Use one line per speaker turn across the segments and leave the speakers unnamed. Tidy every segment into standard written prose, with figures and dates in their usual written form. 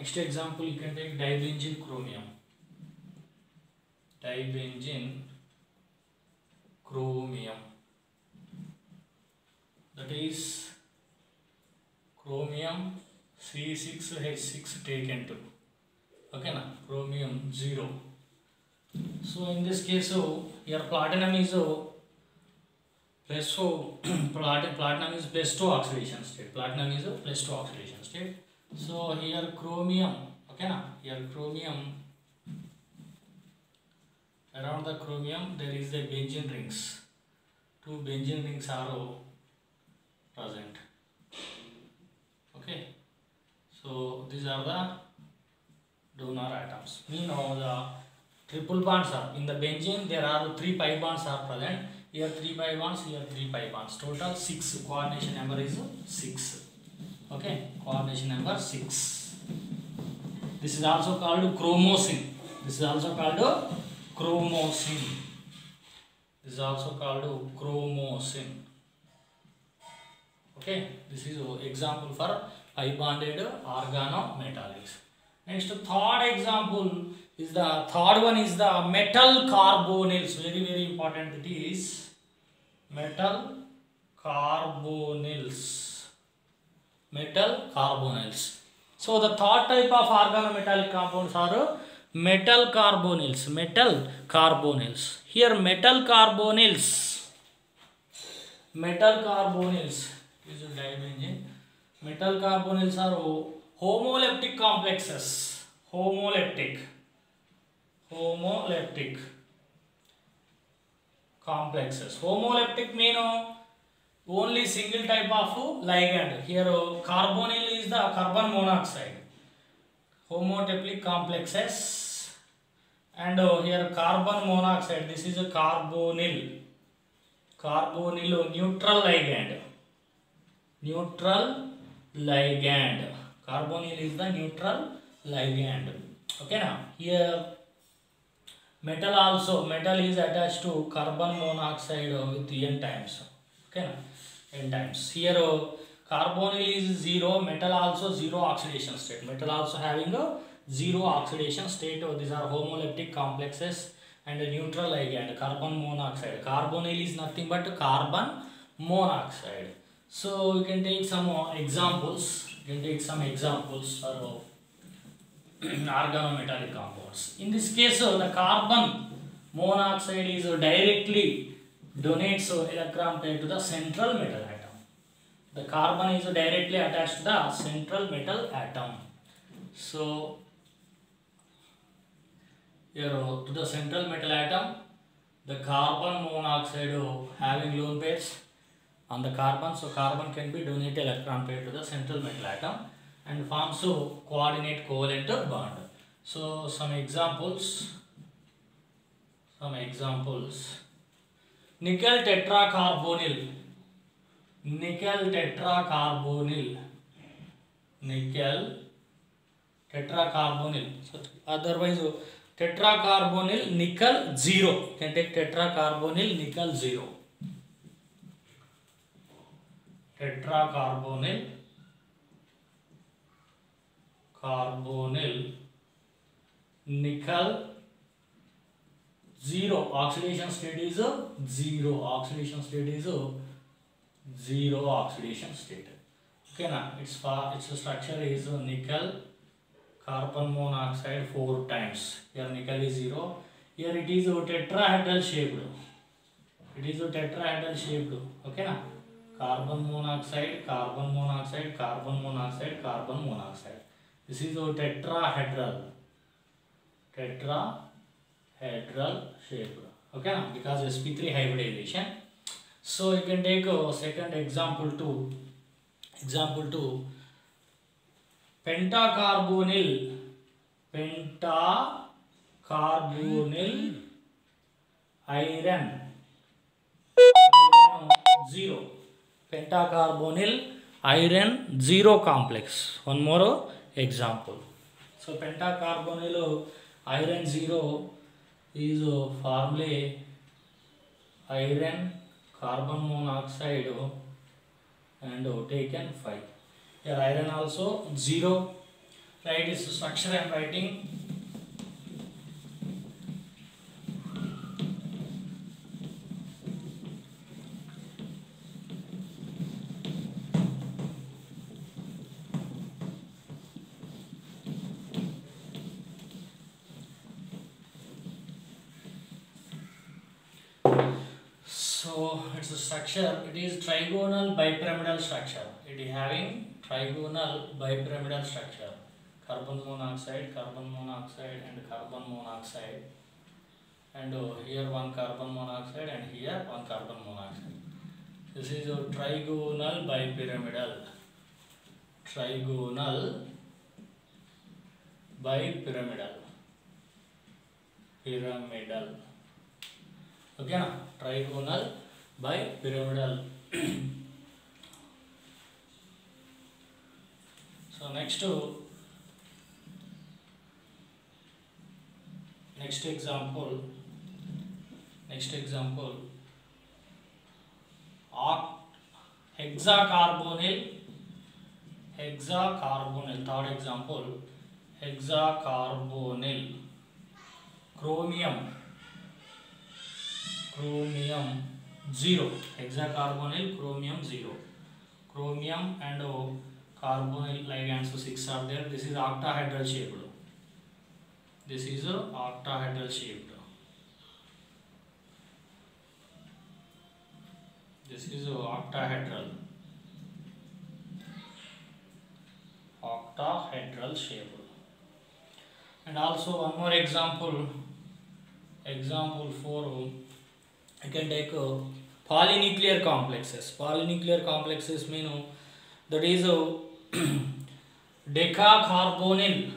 Next example you can take dibenzene chromium. Dibenzene chromium, that is chromium C6H6 taken to, okay na, chromium 0. So in this case, here platinum is plus 4 platinum is plus 2 oxidation state. Platinum is plus 2 oxidation state. So here chromium, okay na, here chromium, around the chromium there is the benzene rings. 2 benzene rings are present. Okay, so these are the donor atoms. Meanwhile the triple bonds are in the benzene. There are 3 pi bonds are present. Here 3 pi bonds, here 3 pi bonds. Total 6. Coordination number is 6. Okay, coordination number 6. This is also called chromosine. This is also called chromosine. This is also called chromosine. Okay, this is an example for pi bonded organometallics. Next, third example is the third one is the metal carbonyls. Very important. It is metal carbonyls. Metal carbonyls. So the third type of organometallic compounds are metal carbonyls. Metal carbonyls. Here metal carbonyls. Metal carbonyls is dibenzene. Metal carbonyls are homoleptic complexes. Homoleptic complexes. Homoleptic mean only single type of ligand. Here carbonyl is the carbon monoxide. Homoleptic complexes, and here carbon monoxide. This is a carbonyl. Carbonyl neutral ligand. Neutral ligand. Carbonyl is the neutral ligand. Okay now, here metal also, metal is attached to carbon monoxide with n times. Okay now, n times. Here carbonyl is 0, metal also 0 oxidation state. Metal also having a 0 oxidation state. These are homoleptic complexes and a neutral ligand, carbon monoxide. Carbonyl is nothing but carbon monoxide. So you can take some examples. You can take some examples for organometallic compounds. In this case, the carbon monoxide is directly donates electron pair to the central metal atom. The carbon is directly attached to the central metal atom. So here to the central metal atom, the carbon monoxide having lone pairs on the carbon, so carbon can be donated electron pair to the central metal atom and forms a coordinate covalent bond. So some examples. Nickel tetracarbonyl. Nickel tetracarbonyl. Nickel tetracarbonyl. So otherwise tetracarbonyl nickel 0. You can take tetracarbonyl nickel 0. Tetracarbonyl nickel 0. Oxidation state is 0. Oxidation state is 0 oxidation state. Okay now, its structure is nickel carbon monoxide 4 times. Here nickel is 0. Here it is tetrahedral shaped. It is tetrahedral shaped. Okay now, carbon monoxide, carbon monoxide, carbon monoxide, carbon monoxide. This is tetrahedral. Tetrahedral shaped. Okay now, because sp3 hybridization. So you can take second example 2. Example 2. Pentacarbonyl. Pentacarbonyl iron 0. Pentacarbonyl iron 0 complex. One more example. So pentacarbonyl iron 0 is formula iron carbon monoxide and taken 5. Here iron also 0. Write is structure I am writing. So it's a structure. It is trigonal bipyramidal structure. It is having trigonal bipyramidal structure. Carbon monoxide, and carbon monoxide. And here one carbon monoxide and here one carbon monoxide. This is a trigonal bipyramidal. Trigonal bipyramidal. Pyramidal. Okay, na? Trigonal bipyramidal. So next example, hexacarbonyl. Third example, hexacarbonyl. Chromium 0. Hexacarbonyl, chromium 0. Chromium and carbonyl ligands 6 are there. This is octahedral shaped. This is octahedral shaped. This is octahedral shaped. And also one more example. Example 4. You can take polynuclear complexes. Polynuclear complexes mean that is decacarbonyl,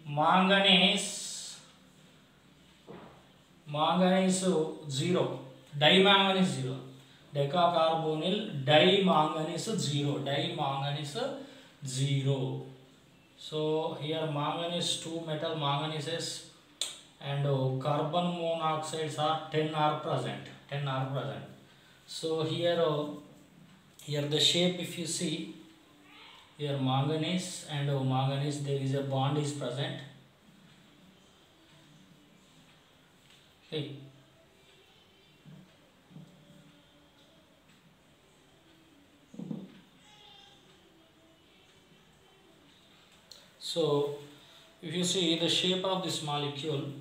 manganese 0, dimanganese 0. Decacarbonyl dimanganese 0. So here manganese, 2 metal manganeses and carbon monoxides are 10 are present. So here the shape, if you see here, manganese and manganese, there is a bond is present. Okay. So if you see the shape of this molecule,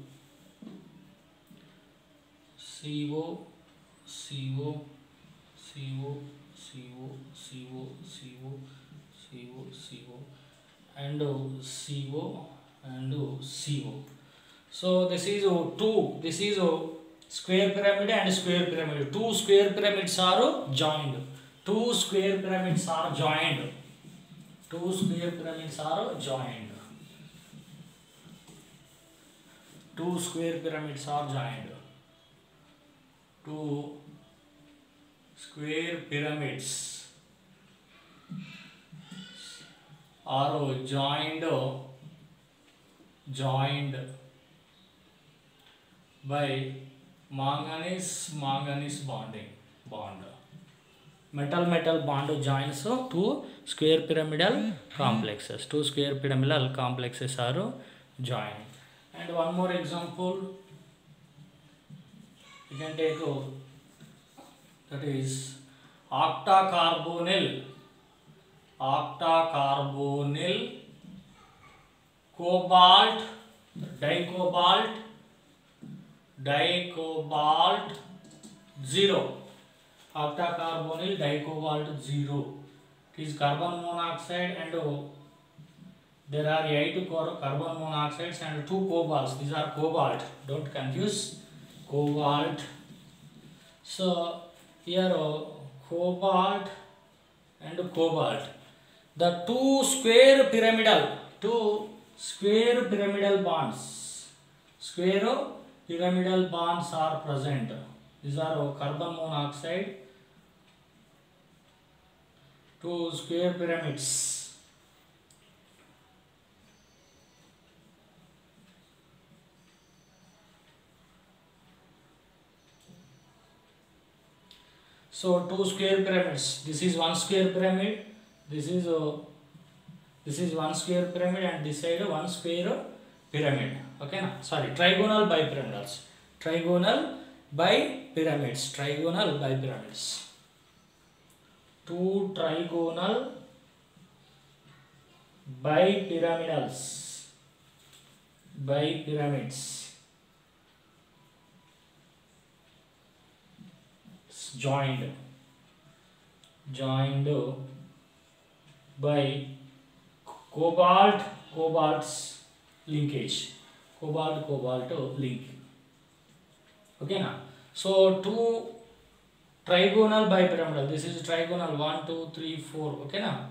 CO, and CO and CO. So this is two. This is square pyramid and square pyramid. Two square pyramids are joined. Two square pyramids are joined. Two square pyramids are joined. Two square pyramids are joined. Two square pyramids are joined by manganese bond. Metal bond joins two square pyramidal complexes. Two square pyramidal complexes are joined. And one more example you can take, that is octacarbonyl, cobalt, dicobalt 0. Octacarbonyl dicobalt 0. It is carbon monoxide and there are 8 carbon monoxides and 2 cobalts. These are cobalt. Don't confuse cobalt. So here cobalt and cobalt. The two square pyramidal bonds. Square pyramidal bonds are present. These are carbon monoxide. Two square pyramids. So two square pyramids. This is one square pyramid. This is one square pyramid, and this side one square pyramid. Okay, na? Sorry, trigonal bipyramidals. Trigonal bipyramids. Trigonal bipyramids. Two trigonal bipyramidals. Bipyramids. Joined by cobalt's linkage. Cobalt link. Okay, now so two trigonal bipyramidal. This is trigonal 1 2 3 4. Okay, now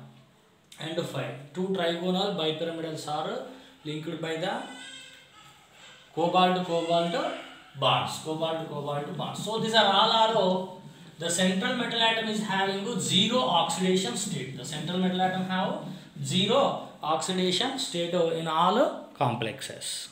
and 5. Two trigonal bipyramidals are linked by the cobalt bonds. So these are all the central metal atom is having zero oxidation state. The central metal atom have zero oxidation state in all complexes.